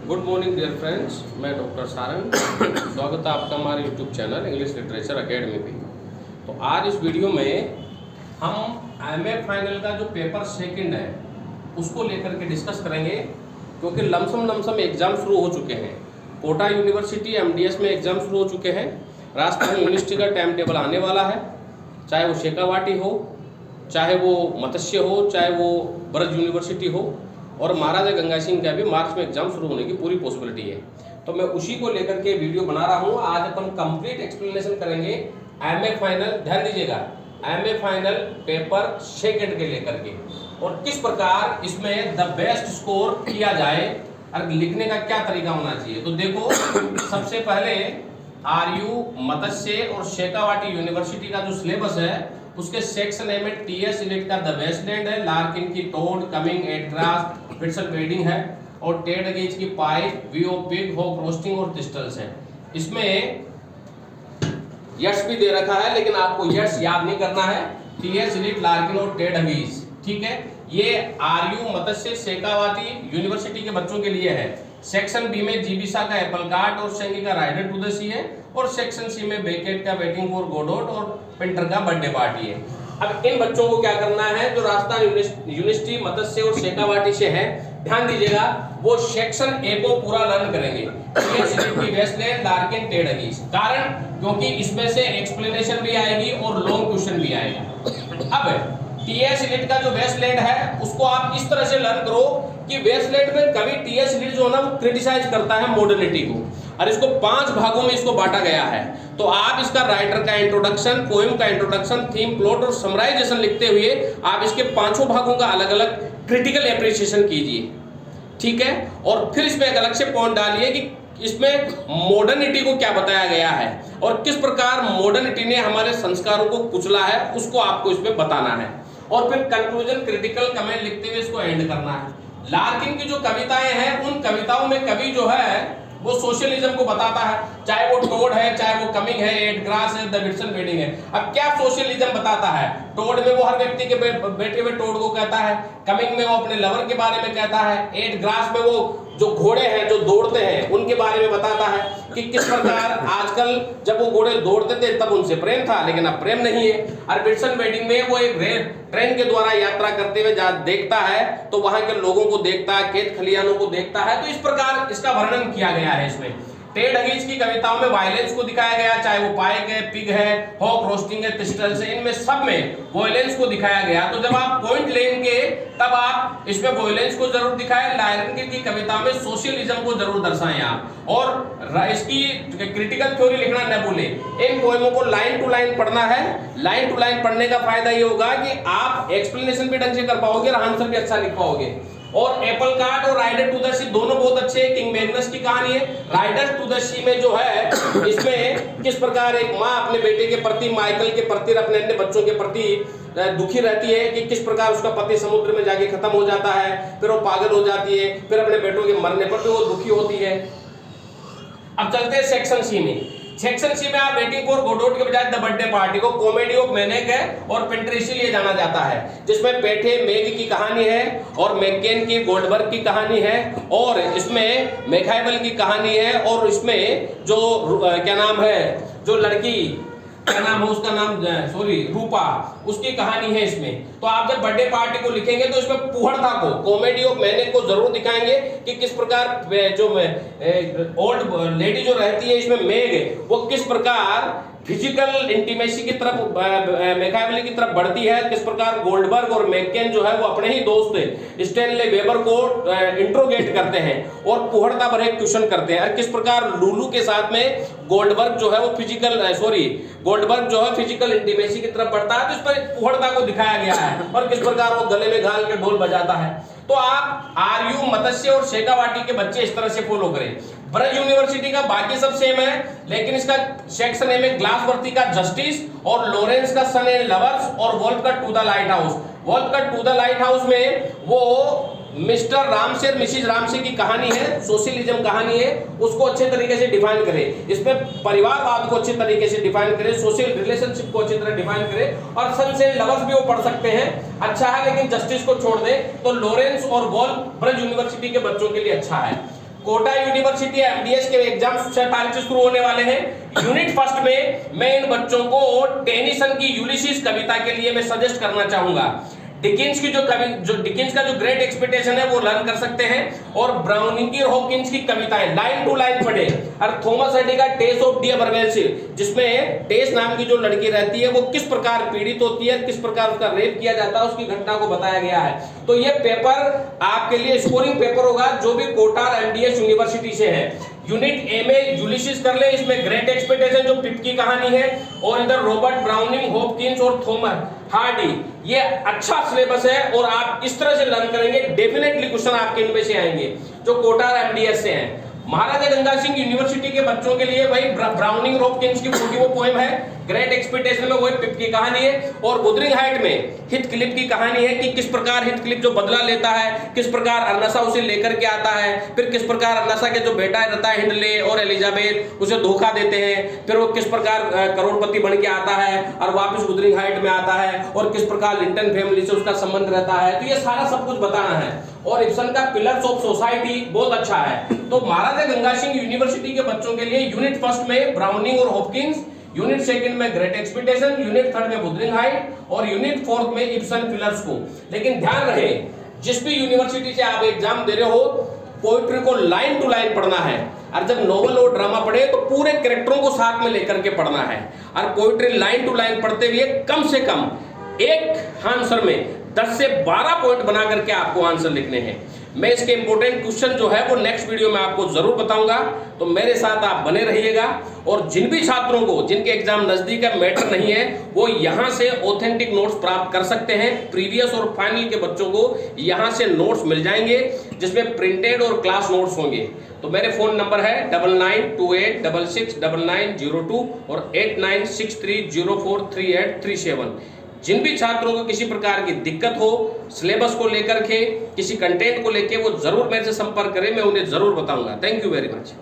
Good morning dear friends, मैं doctor Sarang. स्वागत है आपका हमारे YouTube channel English literature academy पे। तो आज इस वीडियो में हम एमए फाइनल का जो पेपर सेकंड है उसको लेकर के डिस्कस करेंगे, क्योंकि लमसम एग्ज़ाम शुरू हो चुके हैं। कोटा यूनिवर्सिटी एमडीएस में एग्ज़ाम शुरू हो चुके हैं। राजस्थान यूनिवर्सिटी का टाइम टेबल आने वाला है, चाहे वो शेखावाटी हो, चाहे वो मत्स्य हो, चाहे वो ब्रज यूनिवर्सिटी हो, और महाराजा गंगा सिंह का भी मार्च में एग्जाम शुरू होने की पूरी पॉसिबिलिटी है। तो मैं उसी को लेकर के वीडियो बना रहा हूँ। आज अपन कंप्लीट एक्सप्लेनेशन करेंगे एमए फाइनल, ध्यान दीजिएगा, एमए फाइनल पेपर सेकंड के लेकर के, और किस प्रकार इसमें द बेस्ट स्कोर किया जाए और लिखने का क्या तरीका होना चाहिए। तो देखो, सबसे पहले आरयू, मत्स्य और शेखावाटी यूनिवर्सिटी का जो सिलेबस है उसके सेक्शन ए में टीएस यूनिट का द वेस्टलैंड है, लार्किन की टोड, कमिंग, एडग्रास, फिट्सल वेडिंग है, और टेड गेज की पाइप, वीओ पिग, होक रोस्टिंग और डिस्टल्स है। इसमें यश भी दे रखा है, लेकिन आपको यश याद नहीं करना है। टीएस यूनिट, लार्किन और टेड गेज, ठीक है। ये आरयू, मत्स्य, शेखावाटी यूनिवर्सिटी के बच्चों के लिए है। सेक्शन बी में जीबीसा का एप्पल कार्ट और शेंगी का राइडर टू द सी है, और सेक्शन सी में बेकेट का वेटिंग फॉर गोडोट और पिंटर का बर्थडे पार्टी है। अब इन बच्चों को क्या करना है, जो राजस्थान यूनिवर्सिटी, मत्स्य और शेखावाटी से है, ध्यान दीजिएगा, वो सेक्शन ए को पूरा लर्न करेंगे। वेस्टलैंड, लार्किन, टेड गेज। कारण क्योंकि इसमें से एक्सप्लेनेशन भी आएगी और लॉन्ग क्वेश्चन भी आएगा। अब टीएस यूनिट का जो वेस्टलैंड है उसको आप इस तरह से लर्न करो कि वेस्टलैंड में कभी टीएस यूनिट जो है ना वो क्रिटिसाइज करता है मॉडर्निटी को, और इसको 5 भागों में इसको बांटा गया है। तो आप इसका राइटर का इंट्रोडक्शन, पोएम का इंट्रोडक्शन, थीम, प्लॉट और समराइजेशन लिखते हुए आप इसके 5 भागों का अलग अलग क्रिटिकल एप्रिसिएशन कीजिए, ठीक है। और फिर इसमें एक अलग से पॉइंट डालिए कि इसमें मॉडर्निटी को क्या बताया गया है और किस प्रकार मॉडर्निटी ने हमारे संस्कारों को कुचला है, उसको आपको इसमें बताना है। और फिर कंक्लूजन, क्रिटिकल कमेंट लिखते हुए इसको एंड करना है। लार्किन की जो कविताएं हैं, उन कविताओं में कवि जो है वो सोशलिज्म को बताता है, चाहे वो टोड है, चाहे वो कमिंग है, एडग्रास है, द विट्सन वेडिंग है। अब क्या सोशलिज्म बताता है? टोड में वो हर व्यक्ति के बैठे हुए टोड को कहता है, कमिंग में वो अपने लवर के बारे में कहता है, एडग्रास में वो जो घोड़े हैं जो दौड़ते हैं उनके बारे में बताता है कि किस प्रकार आजकल जब वो घोड़े दौड़ते थे तब उनसे प्रेम था, लेकिन अब प्रेम नहीं है। और विट्सन वेडिंग में वो एक ट्रेन के द्वारा यात्रा करते हुए देखता है, तो वहां के लोगों को देखता है, खेत खलिहानों को देखता है। तो इस प्रकार इसका वर्णन किया गया है इसमें। टेड गेज की कविताओं में वायलेंस को दिखाया गया, चाहे वो पाइक है, पिग है, हॉक रोस्टिंग है, पिस्टल्स है, इनमें सब में वायलेंस को दिखाया गया। तो जब आप पॉइंट लेंगे तब आप इसमें वायलेंस को जरूर दिखाएं। लार्किन की कविता में सोशलिज्म को जरूर दर्शाएं आप, और इसकी क्रिटिकल थ्योरी लिखना न भूलें। इन पोएमों को लाइन टू लाइन पढ़ना है। लाइन टू लाइन पढ़ने का फायदा ये होगा कि आप एक्सप्लेनेशन भी ढंग से कर पाओगे और आंसर भी अच्छा लिख पाओगे। और एप्पल कार्ट और राइडर टू द सी दोनों बहुत अच्छे हैं। किंग मैग्नस की कहानी है। राइडर टू द सी में जो है, इसमें किस प्रकार एक माँ अपने बेटे के प्रति, माइकल के प्रति, अपने अन्य बच्चों के प्रति दुखी रहती है कि किस प्रकार उसका पति समुद्र में जाके खत्म हो जाता है, फिर वो पागल हो जाती है, फिर अपने बेटों के मरने पर भी वो दुखी होती है। अब चलते हैं सेक्शन सी में। सेक्शन सी में आप वेटिंग फॉर गोडोट के बजाय द बर्थडे पार्टी को कॉमेडी ऑफ मैनेक है और पिंटर इसीलिए जाना जाता है, जिसमें पेठे मेग की कहानी है और मैकेन की गोल्डबर्ग की कहानी है, और इसमें मेखाइबल की कहानी है, और इसमें जो क्या नाम है, जो लड़की क्या नाम है उसका नाम, सॉरी, रूपा, उसकी कहानी है इसमें। तो आप जब बर्थडे पार्टी को लिखेंगे तो इसमें पुहड़ता को, कॉमेडी ऑफ मैनेक को जरूर दिखाएंगे कि किस प्रकार जो ओल्ड लेडी जो रहती है इसमें मेग, वो किस प्रकार फिजिकल इंटीमेसी की तरफ, मैकियावेली की तरफ बढ़ती है, किस प्रकार गोल्डबर्ग और मैकेन जो है वो अपने ही दोस्त स्टैनले वेबर को इंट्रोगेट करते हैं और पुहड़ता पर एक क्वेश्चन करते हैं, और किस प्रकार लुलू के साथ में गोल्डबर्ग जो है वो गोल्डबर्ग जो है फिजिकल इंटीमेसी की तरफ बढ़ता है। तो इस पर पुहड़ता को दिखाया गया है, और किस प्रकार वो गले में घाल के ढोल बजाता है। तो आप आरयू, मत्स्य और शेखावाटी के बच्चे इस तरह से फॉलो करें। ब्रज यूनिवर्सिटी का बाकी सब सेम है, लेकिन इसका सेक्शन ए में ग्लासवर्दी का जस्टिस और लॉरेंस का सन एंड लवर्स और वोल्फ का to the lighthouse. Woolf का टू द लाइट हाउस में वो मिस्टर रामसे और मिसिज रामसे की कहानी है, सोशलिज्म कहानी है, उसको अच्छे तरीके से डिफाइन करें। इसमें परिवारवाद को अच्छे तरीके से डिफाइन करें, सोशल रिलेशनशिप को अच्छी तरह डिफाइन करें, और सन्स एंड लवर्स भी वो पढ़ सकते हैं, अच्छा है, लेकिन जस्टिस को छोड़ दें। तो लॉरेंस और वोल्फ ब्रज यूनिवर्सिटी के बच्चों के लिए अच्छा है। कोटा यूनिवर्सिटी एमडीएस के एग्जाम 6 तारीख से शुरू होने वाले हैं। यूनिट फर्स्ट में मैं इन बच्चों को टेनिसन की यूलिसिस कविता के लिए मैं सजेस्ट करना चाहूंगा। डिकिंस की डिकिंस का जो ग्रेट एक्सपेक्टेशन है वो लर्न कर सकते हैं, और ब्राउनिंग की और हॉकिंस की कविताएं लाइन टू लाइन पढ़े। और थॉमस एडी का टेस ऑफ डी बर्वेल्स, जिसमें टेस नाम की जो लड़की रहती है वो किस प्रकार पीड़ित होती है, किस प्रकार उसका रेप किया जाता है, उसकी घटना को बताया गया है। तो ये पेपर आपके लिए स्कोरिंग पेपर होगा जो भी कोटा और एमडीएस यूनिवर्सिटी से है। यूनिट ए में यूलिसिस कर ले, इसमें ग्रेट एक्सपेक्टेशन जो पिप की कहानी है, और इधर रॉबर्ट ब्राउनिंग, हॉपकिंस और थॉमस हार्डी, ये अच्छा सिलेबस है और आप इस तरह से लर्न करेंगे डेफिनेटली क्वेश्चन आपके इनमें से आएंगे जो कोटा और एमडीएस से हैं। महाराजा गंगा सिंह यूनिवर्सिटी के बच्चों के लिए भाई ब्राउनिंग हॉपकिंस की पूरी वो पोएम है, ग्रेट एक्सपेक्टेशन में वही पिप की कहानी है, और वुदरिंग हाइट में हिथक्लिफ की कहानी है कि किस प्रकार हिथक्लिफ जो बदला लेता है, किस प्रकार अर्नसा उसे लेकर के आता है, फिर किस प्रकार अर्नसा के जो बेटा रहता है हिंडले और एलिजाबेथ उसे धोखा देते हैं, फिर वो किस प्रकार करोड़पति बन के आता है और वापस वुदरिंग हाइट में आता है, और किस प्रकार लिंटन फैमिली से उसका संबंध रहता है। तो ये सारा सब कुछ बताना है। और इब्सन का पिलर्स ऑफ सोसाइटी बहुत अच्छा है। तो महाराजा गंगा सिंह यूनिवर्सिटी के बच्चों के लिए यूनिट फर्स्ट में ब्राउनिंग और हॉपकिंस, यूनिट सेकंड में ग्रेट एक्सपेक्टेशन, यूनिट थर्ड में वुदरिंग हाइट, और यूनिट फोर्थ में इब्सन पिलर्स को। लेकिन ध्यान रहे, जिस भी यूनिवर्सिटी से आप एग्जाम दे रहे हो, पोइट्री को लाइन टू लाइन पढ़ना है, और जब नोवेल और ड्रामा पढ़े तो पूरे कैरेक्टरों को साथ में लेकर के पढ़ना है। और पोइट्री लाइन टू लाइन पढ़ते हुए कम से कम एक आंसर में 10 से 12 पॉइंट बना करके आपको आंसर लिखने हैं। मैं इसके इंपॉर्टेंट क्वेश्चन जो है वो नेक्स्ट वीडियो में आपको जरूर बताऊंगा, तो मेरे साथ आप बने रहिएगा। और जिन भी छात्रों को जिनके एग्जाम नजदीक है, मैटर नहीं है, वो यहां से ऑथेंटिक नोट्स प्राप्त कर सकते हैं। प्रीवियस और फाइनल के बच्चों को यहां से नोट्स मिल जाएंगे, जिसमें प्रिंटेड और क्लास नोट्स होंगे। तो मेरे फोन नंबर है 9928669902 और 8963043837। जिन भी छात्रों को किसी प्रकार की दिक्कत हो सिलेबस को लेकर के, किसी कंटेंट को लेकर, वो जरूर मेरे से संपर्क करें, मैं उन्हें जरूर बताऊंगा। Thank you very much.